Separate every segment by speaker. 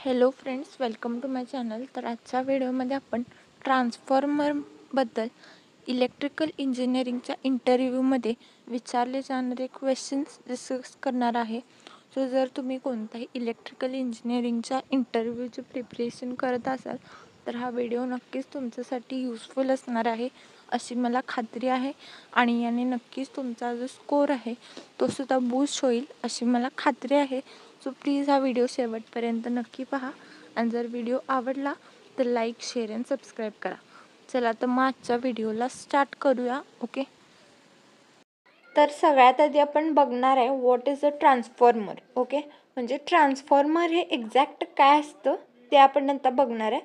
Speaker 1: Hello friends, welcome to my channel. तर आजच्या व्हिडिओमध्ये आपण ट्रान्सफॉर्मरबद्दल इलेक्ट्रिकल इंजिनिअरिंगच्या इंटरव्ह्यूमध्ये विचारले जाणारे क्वेश्चन्स डिस्कस करणार आहे. सो जर तुम्ही कोणत्याही इलेक्ट्रिकल इंजिनिअरिंगच्या इंटरव्ह्यूची प्रिपरेशन करत असाल तर हा व्हिडिओ नक्कीच तुमच्यासाठी यूजफुल असणार आहे अशी मला खात्री आहे. आणि याने नक्कीच तुमचा जो स्कोर आहे तो सुद्धा बूस्ट होईल अशी मला खात्री आहे. सो प्लीज हा व्हिडिओ शेवटपर्यंत नक्की पहा आणि जर व्हिडिओ आवडला तर लाईक, शेअर अँड सबस्क्राईब करा. चला तर मग आजच्या व्हिडिओला स्टार्ट करूया. ओके, तर सगळ्यात आधी आपण बघणार आहे what is a transformer. Okay, म्हणजे ट्रान्सफॉर्मर हे एक्झॅक्ट काय असतं ते आपण आता बघणार आहे.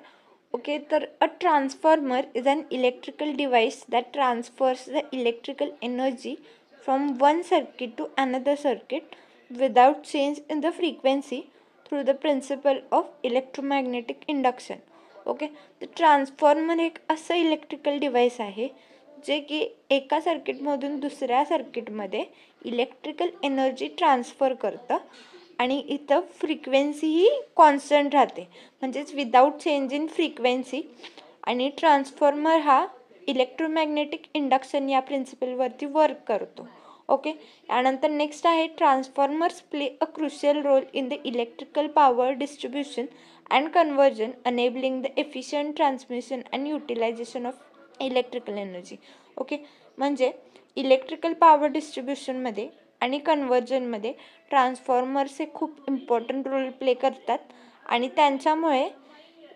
Speaker 1: ओके, तर a transformer is an electrical device that transfers the electrical energy from one circuit to another circuit without change in the frequency through the principle of electromagnetic induction. Okay, तर transformer एक असं electrical device आहे जे की एका सर्किटमधून दुसऱ्या सर्किटमध्ये इलेक्ट्रिकल एनर्जी ट्रान्सफर करतं आणि इथं फ्रिक्वेन्सी ही कॉन्स्टंट राहते, म्हणजेच विदाऊट चेंज इन फ्रिक्वेन्सी. आणि ट्रान्सफॉर्मर हा इलेक्ट्रोमॅग्नेटिक इंडक्शन या प्रिन्सिपलवरती वर्क करतो. ओके, त्यानंतर नेक्स्ट आहे transformers play a crucial role in the electrical power distribution and conversion enabling the efficient transmission and utilization of electrical energy. Okay, म्हणजे electrical power डिस्ट्रीब्युशनमध्ये आणि कन्वर्जनमध्ये ट्रान्सफॉर्मर्स हे खूप इम्पॉर्टंट रोल प्ले करतात आणि त्यांच्यामुळे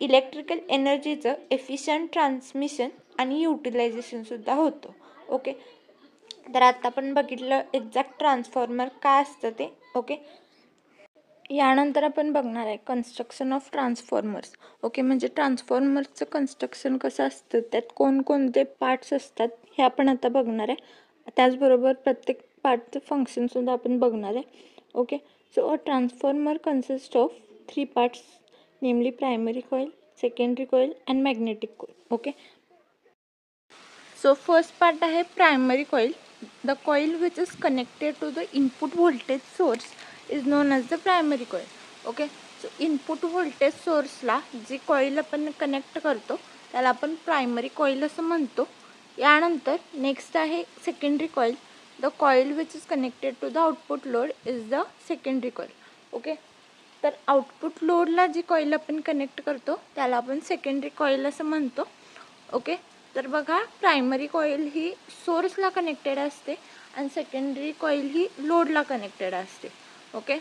Speaker 1: इलेक्ट्रिकल एनर्जीचं एफिशियंट ट्रान्समिशन आणि युटिलायझेशनसुद्धा होतं. ओके, तर आता आपण बघितलं एक्झॅक्ट ट्रान्सफॉर्मर काय असतं ते. ओके, यानंतर आपण बघणार आहे कन्स्ट्रक्शन ऑफ ट्रान्सफॉर्मर्स. ओके, म्हणजे ट्रान्सफॉर्मर्सचं कन्स्ट्रक्शन कसं असतं, त्यात कोणकोणते पार्ट्स असतात हे आपण आता बघणार आहे. त्याचबरोबर प्रत्येक पार्टचं फंक्शनसुद्धा आपण बघणार आहे. Okay, so a transformer consist of 3 parts, namely primary coil, secondary coil and magnetic coil. Okay, so first part आहे primary coil. The coil which is connected to the input voltage source is known as the primary coil. Okay, so input voltage सोर्सला जी coil आपण connect करतो त्याला आपण primary coil असं म्हणतो. यानंतर next आहे secondary coil. The coil which is connected to the output load is the secondary coil. Okay, तर आउटपुट लोडला जी कॉईल आपण कनेक्ट करतो त्याला आपण सेकंडरी कॉईल असं म्हणतो. ओके, तर बघा प्रायमरी कॉईल ही सोर्सला कनेक्टेड असते आणि सेकंडरी कॉईल ही लोडला कनेक्टेड असते. ओके,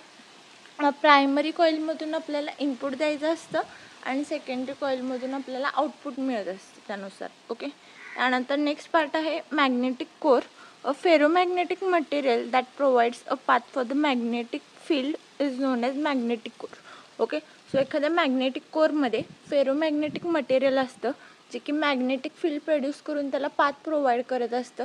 Speaker 1: प्रायमरी कॉईलमधून आपल्याला इनपुट द्यायचं असतं आणि सेकंडरी कॉईलमधून आपल्याला आउटपुट मिळत असतं त्यानुसार. ओके, त्यानंतर नेक्स्ट पार्ट आहे magnetic core. A ferromagnetic material that provides a path for the magnetic field is known as magnetic core. Okay, so एखाद्या मॅग्नेटिक कोरमध्ये फेरोमॅग्नेटिक मटेरियल असतं जे की मॅग्नेटिक फील्ड प्रोड्यूस करून त्याला पाथ प्रोव्हाइड करत असतं.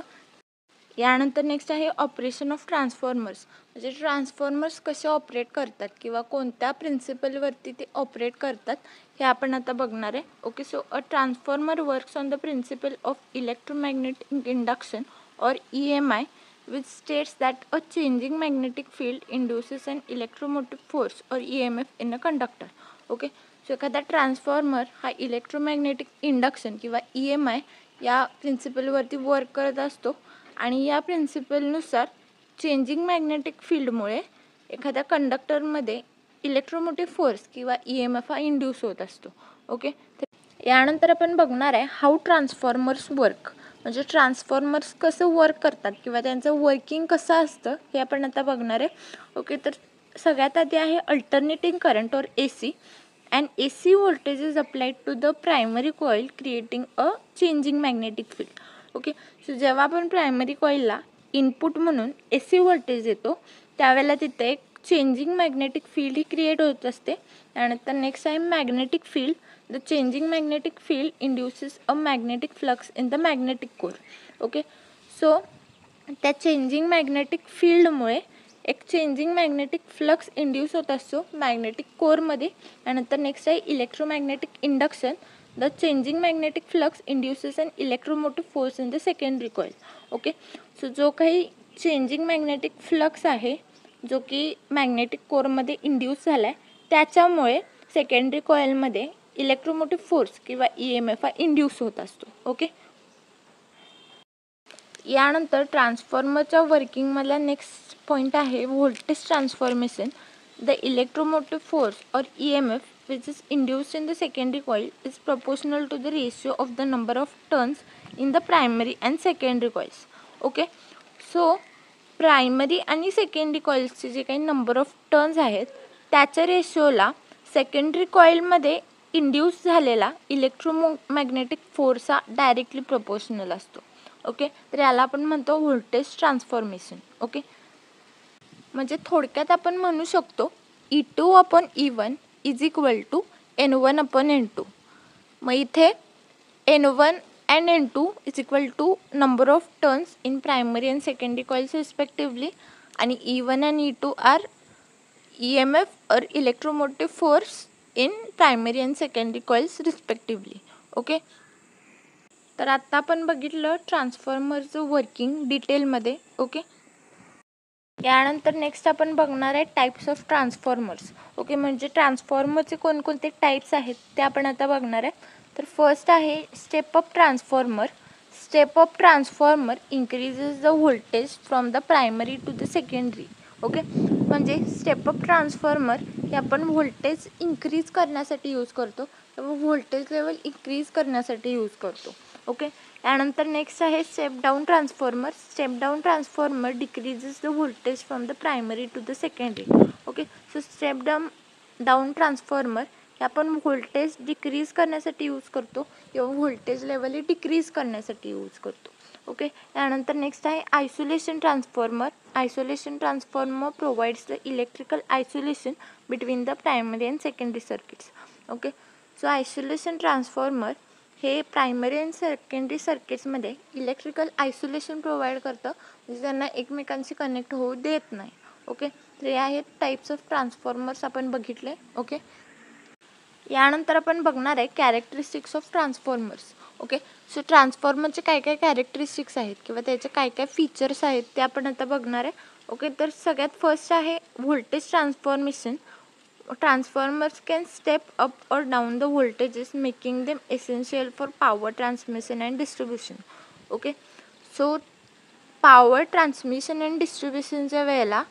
Speaker 1: यानंतर नेक्स्ट आहे ऑपरेशन ऑफ ट्रान्सफॉर्मर्स, म्हणजे ट्रान्सफॉर्मर्स कसे ऑपरेट करतात किंवा कोणत्या प्रिन्सिपलवरती ते ऑपरेट करतात हे आपण आता बघणार आहे. Okay, so a transformer works on the principle of electromagnetic induction or EMI which states that a changing magnetic field induces an electromotive force or EMF in a conductor. Okay, so एखादा transformer हा electromagnetic induction किंवा EMI या प्रिन्सिपलवरती work करत असतो आणि या प्रिन्सिपलनुसार changing magnetic फील्डमुळे एखाद्या कंडक्टरमध्ये इलेक्ट्रोमोटिव्ह फोर्स किंवा EMF हा इंड्यूस होत असतो. ओके, यानंतर आपण बघणार आहे हाऊ ट्रान्सफॉर्मर्स वर्क, म्हणजे ट्रान्सफॉर्मर्स कसं वर्क करतात किंवा त्यांचं वर्किंग कसं असतं हे आपण आता बघणार आहे. ओके, तर सगळ्यात आधी आहे अल्टरनेटिंग करंट और AC. An AC voltage is applied to the primary coil creating a changing magnetic field. Okay, so जेव्हा आपण प्रायमरी कॉईलला इनपुट म्हणून AC व्होल्टेज देतो त्यावेळेला तिथे एक चेंजिंग मॅग्नेटिक फील्ड ही क्रिएट होत असते. त्यानंतर नेक्स्ट आहे magnetic field. The changing magnetic field induces a magnetic flux in the magnetic core. Okay, so त्या चेंजिंग मॅग्नेटिक फील्डमुळे एक चेंजिंग मॅग्नेटिक फ्लक्स इंड्यूस होत असतो मॅग्नेटिक कोरमध्ये. त्यानंतर नेक्स्ट आहे electromagnetic induction. The changing magnetic flux induces an electromotive force in the secondary coil. Okay, so जो काही चेंजिंग मॅग्नेटिक फ्लक्स आहे जो की मॅग्नेटिक कोरमध्ये इंड्यूस झाला आहे त्याच्यामुळे सेकंडरी कॉइलमध्ये इलेक्ट्रोमोटिव्ह फोर्स किंवा EMF हा इंड्यूस होत असतो. ओके, यानंतर ट्रान्सफॉर्मरच्या वर्किंगमधला नेक्स्ट पॉईंट आहे voltage transformation. The electromotive force और EMF which is induced in the secondary coil is proportional to the ratio of the number of turns in the primary and secondary coils. Okay, so primary आणि secondary कॉइल्सचे जे काही number of turns आहेत त्याच्या रेशोला secondary कॉइलमध्ये induce झालेला electromagnetic force हा directly proportional असतो. Okay, तर याला आपण म्हणतो व्होल्टेज ट्रान्सफॉर्मेशन. ओके, म्हणजे थोडक्यात आपण म्हणू शकतो E2/E1 is equal to N1/N2. मग इथे N1 and N2 is equal to number of turns in primary and secondary coils respectively, आणि E1 and E2 are EMF or electromotive force in primary and secondary coils respectively. Okay, तर आत्ता आपण बघितलं ट्रान्सफॉर्मरचं working डिटेलमध्ये. Okay, यानंतर next आपण बघणार आहे टाईप्स ऑफ ट्रान्सफॉर्मर्स. ओके, म्हणजे ट्रान्सफॉर्मरचे कोणकोणते टाईप्स आहेत ते आपण आता बघणार आहे. तर फर्स्ट आहे step up transformer. Step up transformer increases the voltage from the primary to the secondary. Okay, म्हणजे स्टेप अप ट्रान्सफॉर्मर हे आपण व्होल्टेज इंक्रीज करण्यासाठी यूज करतो किंवा व्होल्टेज लेवल इंक्रीज करण्यासाठी यूज करतो. ओके, यानंतर नेक्स्ट आहे step down transformer. Step down transformer decreases the voltage from the primary to the secondary. Okay, so step down transformer हे आपण व्होल्टेज डिक्रीज करण्यासाठी यूज करतो किंवा व्होल्टेज लेवल डिक्रीज करण्यासाठी यूज करतो. ओके, यानंतर नेक्स्ट आहे isolation transformer. Isolation transformer provides the electrical isolation between the primary and secondary circuits. Okay, so isolation transformer हे प्रायमरी अँड सेकंडरी सर्किट्समध्ये इलेक्ट्रिकल आयसोलेशन प्रोव्हाइड करतं, म्हणजे त्यांना एकमेकांशी कनेक्ट होऊ देत नाही. ओके, तर हे आहेत टाईप्स ऑफ ट्रान्सफॉर्मर्स आपण बघितले. ओके, यानंतर आपण बघणार आहे characteristics of transformers. Okay, so ट्रान्सफॉर्मरचे काय काय कॅरेक्टरिस्टिक्स आहेत किंवा त्याचे काय काय फीचर्स आहेत ते आपण आता बघणार आहे. ओके, तर सगळ्यात फर्स्ट आहे voltage transformation. Transformers can step up or down the voltages, making them essential for power transmission and distribution. Okay, so power transmission and distributionच्या वेळेला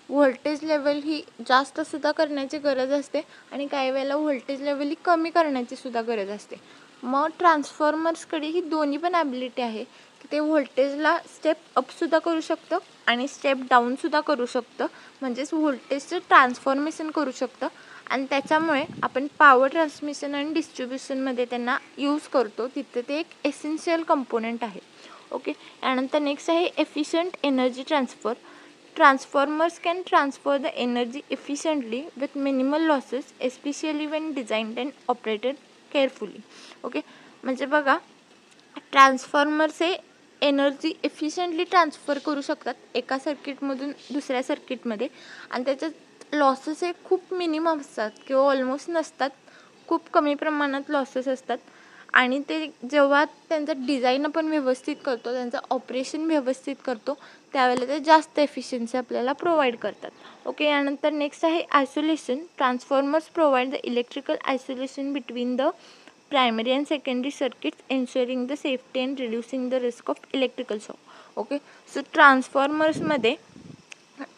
Speaker 1: व्होल्टेज लेवल ही जास्त सुद्धा करण्याची गरज असते आणि काही वेळेला व्होल्टेज लेवल ही कमी करण्याची सुद्धा गरज असते. मग ट्रान्सफॉर्मर्सकडे ही दोन्ही पण ॲबिलिटी आहे की ते व्होल्टेजला स्टेप अपसुद्धा करू शकतं आणि स्टेप डाऊनसुद्धा करू शकतं, म्हणजेच व्होल्टेजचं ट्रान्सफॉर्मेशन करू शकतं. आणि त्याच्यामुळे आपण पॉवर ट्रान्समिशन आणि डिस्ट्रीब्युशनमध्ये त्यांना यूज करतो, तिथे ते एक एसेन्शियल कंपोनेंट आहे. ओके, यानंतर नेक्स्ट आहे efficient energy transfer. Transformers can transfer the energy efficiently with minimal losses, especially Wien designed and operated carefully. Okay, म्हणजे बघा ट्रान्सफॉर्मर्स हे एनर्जी एफिशियंटली ट्रान्सफर करू शकतात एका सर्किटमधून दुसऱ्या सर्किटमध्ये, आणि त्याच्यात लॉसेस हे खूप मिनिमम असतात किंवा ऑलमोस्ट नसतात, खूप कमी प्रमाणात लॉसेस असतात. आणि ते जेव्हा त्यांचं डिझाईन आपण व्यवस्थित करतो, त्यांचं ऑपरेशन व्यवस्थित करतो, त्यावेळेला ते जास्त एफिशियन्सी आपल्याला प्रोव्हाइड करतात. ओके, यानंतर नेक्स्ट आहे isolation. Transformers provide the electrical isolation between the primary and secondary circuits, ensuring the safety and reducing the risk of electrical shock. Okay, so ट्रान्सफॉर्मर्समध्ये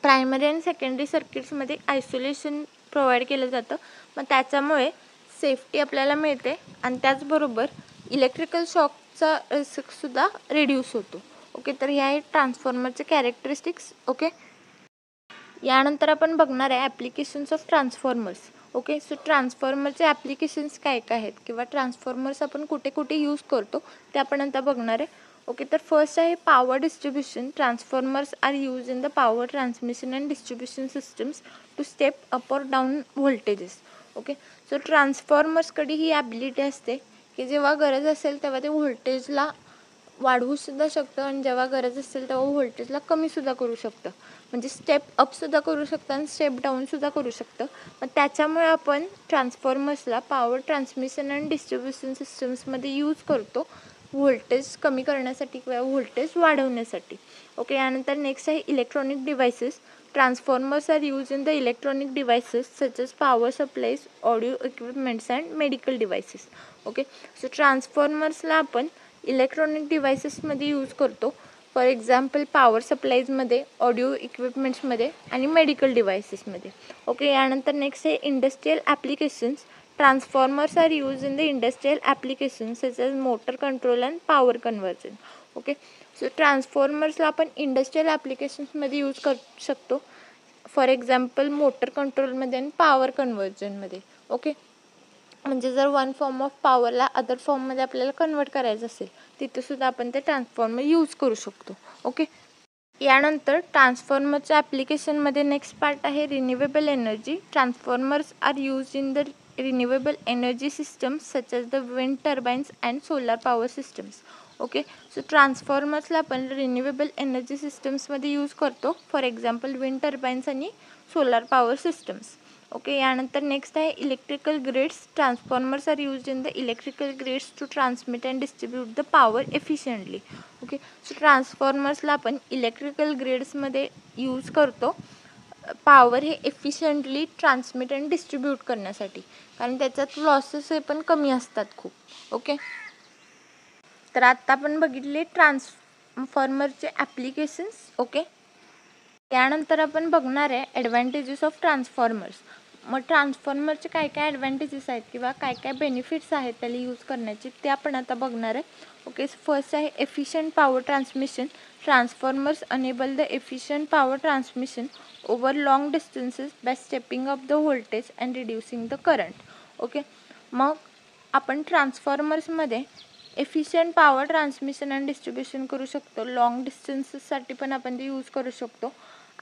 Speaker 1: प्रायमरी अँड सेकंडरी सर्किट्समध्ये isolation provide केलं जातं. मग त्याच्यामुळे safety आपल्याला मिळते आणि त्याचबरोबर इलेक्ट्रिकल शॉकचा रिस्कसुद्धा रिड्यूस होतो. ओके, तर हे आहे ट्रान्सफॉर्मरचे कॅरेक्टरिस्टिक्स. ओके, यानंतर आपण बघणार आहे applications of transformers. Okay, so ट्रान्सफॉर्मरचे ॲप्लिकेशन्स काय काय आहेत किंवा ट्रान्सफॉर्मर्स आपण कुठे कुठे यूज करतो ते आपण आता बघणार आहे. ओके, तर फर्स्ट आहे power distribution. Transformers are use in the power transmission and distribution systems to step up or down voltages. Okay, so ट्रान्सफॉर्मर्सकडे ही ॲबिलिटी असते की जेव्हा गरज असेल तेव्हा ते व्होल्टेजला वाढवूसुद्धा शकतं आणि जेव्हा गरज असेल तेव्हा व्होल्टेजला कमीसुद्धा करू शकतं, म्हणजे स्टेप अपसुद्धा करू शकतं आणि स्टेप डाऊनसुद्धा करू शकतं. मग त्याच्यामुळे आपण ट्रान्सफॉर्मर्सला पॉवर ट्रान्समिशन अँड डिस्ट्रीब्युशन सिस्टम्समध्ये यूज करतो व्होल्टेज कमी करण्यासाठी किंवा व्होल्टेज वाढवण्यासाठी. ओके, यानंतर नेक्स्ट आहे electronic devices. Transformers are used in the electronic devices such as power supplies, audio equipments and medical devices. Okay, so transformers ला आपण इलेक्ट्रॉनिक डिव्हाइसेसमध्ये यूज करतो. फॉर एक्झाम्पल पॉवर सप्लाईजमध्ये, ऑडिओ इक्विपमेंट्समध्ये आणि मेडिकल डिव्हाइसेसमध्ये. ओके, यानंतर नेक्स्ट आहे industrial applications. Transformers are use in the industrial applications such as motor control and power conversion. Okay, so ट्रान्सफॉर्मर्सला आपण इंडस्ट्रियल ॲप्लिकेशन्समध्ये यूज करू शकतो. फॉर एक्झाम्पल मोटर कंट्रोलमध्ये आणि पॉवर कन्व्हर्जनमध्ये. ओके, म्हणजे जर वन फॉर्म ऑफ पॉवरला अदर फॉर्ममध्ये आपल्याला कन्वर्ट करायचं असेल तिथेसुद्धा आपण ते ट्रान्सफॉर्मर यूज करू शकतो. ओके, यानंतर ट्रान्सफॉर्मरच्या ॲप्लिकेशनमध्ये नेक्स्ट पार्ट आहे renewable energy. Transformers are use in the renewable energy systems such as the wind turbines and solar power systems. Okay, so ट्रान्सफॉर्मर्सला आपण रिन्युएबल एनर्जी सिस्टम्समध्ये यूज करतो. फॉर एक्झाम्पल विंड टर्बाइन्स आणि solar power systems. Okay, यानंतर next आहे electrical grids. Transformers are use in the electrical grids to transmit and distribute the power efficiently. Okay, so ट्रान्सफॉर्मर्सला आपण electrical ग्रिड्समध्ये use करतो power हे efficiently transmit and distribute करण्यासाठी, कारण त्याच्यात लॉसेस हे पण कमी असतात खूप. ओके, तर आत्ता आपण बघितले ट्रान्सफॉर्मरचे ॲप्लिकेशन्स. ओके, त्यानंतर आपण बघणार आहे ॲडव्हान्टेजेस ऑफ ट्रान्सफॉर्मर्स. मग ट्रान्सफॉर्मरचे काय काय ॲडव्हान्टेजेस आहेत किंवा काय काय बेनिफिट्स आहेत त्याला यूज करण्याचे ते आपण आता बघणार आहे. ओके, फर्स्ट आहे efficient power transmission. Transformers enable the efficient power transmission over long distances by stepping up the voltage and reducing the current. Okay, मग आपण ट्रान्सफॉर्मर्समध्ये efficient power transmission and distribution करू शकतो. लॉंग डिस्टन्सेससाठी पण आपण ते यूज करू शकतो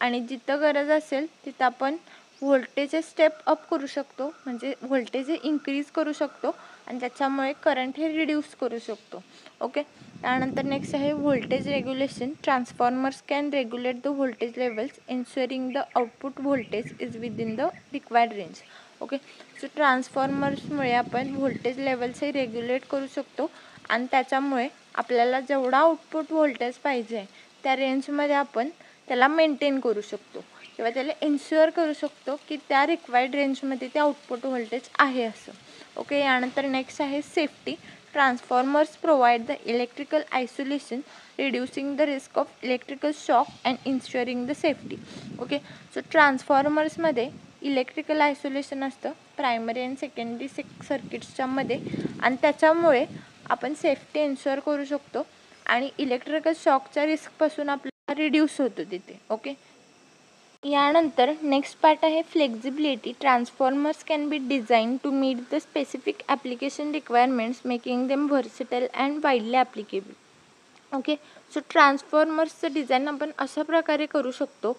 Speaker 1: आणि जिथं गरज असेल तिथं आपण व्होल्टेज स्टेप अप करू शकतो, म्हणजे व्होल्टेज इन्क्रीज करू शकतो आणि त्याच्यामुळे करंट हे रिड्यूस करू शकतो. ओके, त्यानंतर नेक्स्ट आहे voltage regulation. Transformers can regulate the voltage levels ensuring the output voltage is within the required range. Okay, so ट्रान्सफॉर्मर्समुळे आपण व्होल्टेज लेवल्स हे रेग्युलेट करू शकतो आणि त्याच्यामुळे आपल्याला जेवढा आउटपुट व्होल्टेज पाहिजे त्या रेंजमध्ये आपण त्याला मेंटेन करू शकतो किंवा त्याला इन्श्युअर करू शकतो की त्या रिक्वायर्ड रेंजमध्ये ते आउटपुट व्होल्टेज आहे असं. ओके, यानंतर नेक्स्ट आहे safety. Transformers provide the electrical isolation reducing the risk of electrical shock and ensuring the safety. Okay, so ट्रान्सफॉर्मर्समध्ये इलेक्ट्रिकल आयसोलेशन असतं प्रायमरी अँड सेकंडरी सर्किट्सच्या मध्ये आणि त्याच्यामुळे आपण सेफ्टी इन्श्युअर करू शकतो आणि इलेक्ट्रिकल शॉकच्या रिस्कपासून आपल्याला रिड्यूस होतो तिथे. ओके, यानंतर नेक्स्ट पार्ट आहे flexibility. Transformers can be design to meet the specific application requirements making them versatile and widely applicable. Okay, so ट्रान्सफॉर्मर्सचं डिझाईन आपण अशा प्रकारे करू शकतो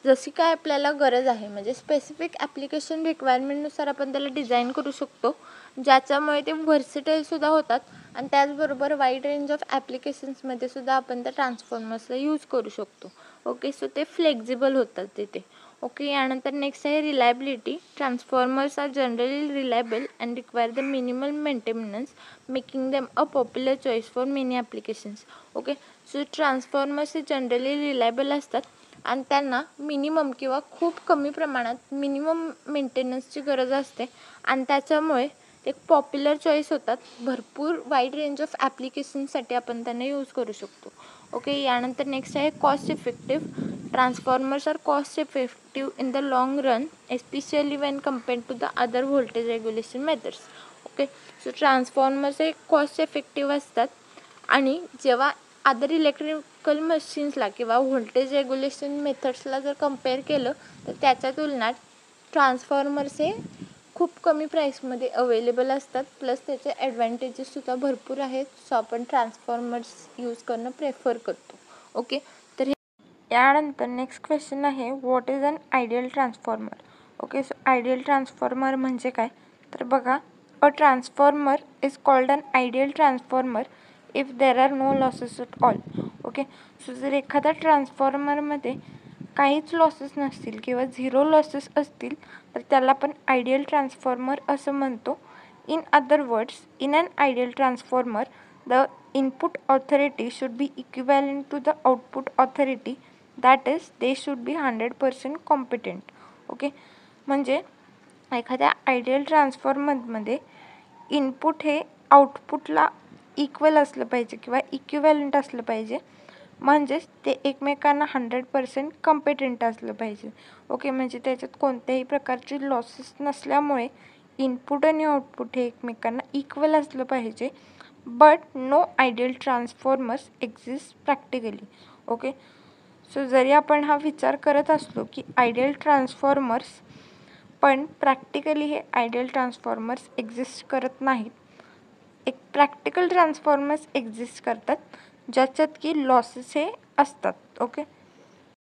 Speaker 1: जशी काय आपल्याला गरज आहे, म्हणजे स्पेसिफिक ॲप्लिकेशन रिक्वायरमेंटनुसार आपण त्याला डिझाईन करू शकतो ज्याच्यामुळे ते व्हर्सेटाईलसुद्धा होतात आणि त्याचबरोबर वाईड रेंज ऑफ ॲप्लिकेशन्समध्ये सुद्धा आपण त्या ट्रान्सफॉर्मर्सला यूज करू शकतो. ओके, सो ते फ्लेक्झिबल होतात तिथे. ओके, यानंतर नेक्स्ट आहे reliability. Transformers are generally reliable and require the minimal maintenance making them a popular choice for many applications. Okay, so transformers हे जनरली रिलायबल असतात आणि त्यांना मिनिमम किंवा खूप कमी प्रमाणात मिनिमम मेंटेनन्सची गरज असते आणि त्याच्यामुळे ते पॉप्युलर चॉईस होतात. भरपूर वाईड रेंज ऑफ ॲप्लिकेशनसाठी आपण त्यांना यूज करू शकतो. ओके, यानंतर नेक्स्ट आहे cost effective. Transformers are cost effective in the long run especially when compared to the other voltage regulation methods. Okay, so transformers हे कॉस्ट इफेक्टिव्ह असतात आणि जेव्हा अदर इलेक्ट्रिकल मशीन्सला किंवा व्होल्टेज रेग्युलेशन मेथड्सला जर कम्पेअर केलं तर त्याच्या तुलनात ट्रान्सफॉर्मर्स हे खूप कमी प्राईसमध्ये अवेलेबल असतात. प्लस त्याचे ॲडव्हान्टेजेससुद्धा भरपूर आहेत. सो आपण ट्रान्सफॉर्मर्स यूज करणं प्रेफर करतो. ओके, तर यानंतर नेक्स्ट क्वेश्चन आहे what is an ideal transformer. Okay, so ideal transformer म्हणजे काय तर बघा, a transformer is called an ideal transformer if there are no losses at all. Okay, so जर एखाद्या ट्रान्सफॉर्मरमध्ये काहीच लॉसेस नसतील किंवा झिरो लॉसेस असतील तर त्याला आपण आयडियल ट्रान्सफॉर्मर असं म्हणतो. In other words, in an ideal transformer the input authority should be equivalent to the output authority that is they should be 100% competent. Okay, म्हणजे एखाद्या आयडियल ट्रान्सफॉर्मरमध्ये इनपुट हे आउटपुटला इक्वल असलं पाहिजे किंवा इक्विव्हॅलंट असलं पाहिजे, म्हणजेच ते एकमेकांना 100% कॉम्पिटेंट असलं पाहिजे. ओके, म्हणजे त्याच्यात कोणत्याही प्रकारची लॉसेस नसल्यामुळे इनपुट आणि आउटपुट हे एकमेकांना इक्वल असलं पाहिजे. But no ideal transformers exist practically. Okay, so जरी आपण हा विचार करत असलो की आयडियल ट्रान्सफॉर्मर्स, पण प्रॅक्टिकली हे आयडियल ट्रान्सफॉर्मर्स एक्झिस्ट करत नाहीत. एक प्रॅक्टिकल ट्रान्सफॉर्मर्स एक्झिस्ट करतात ज्याच्यात की लॉसेस हे असतात. ओके,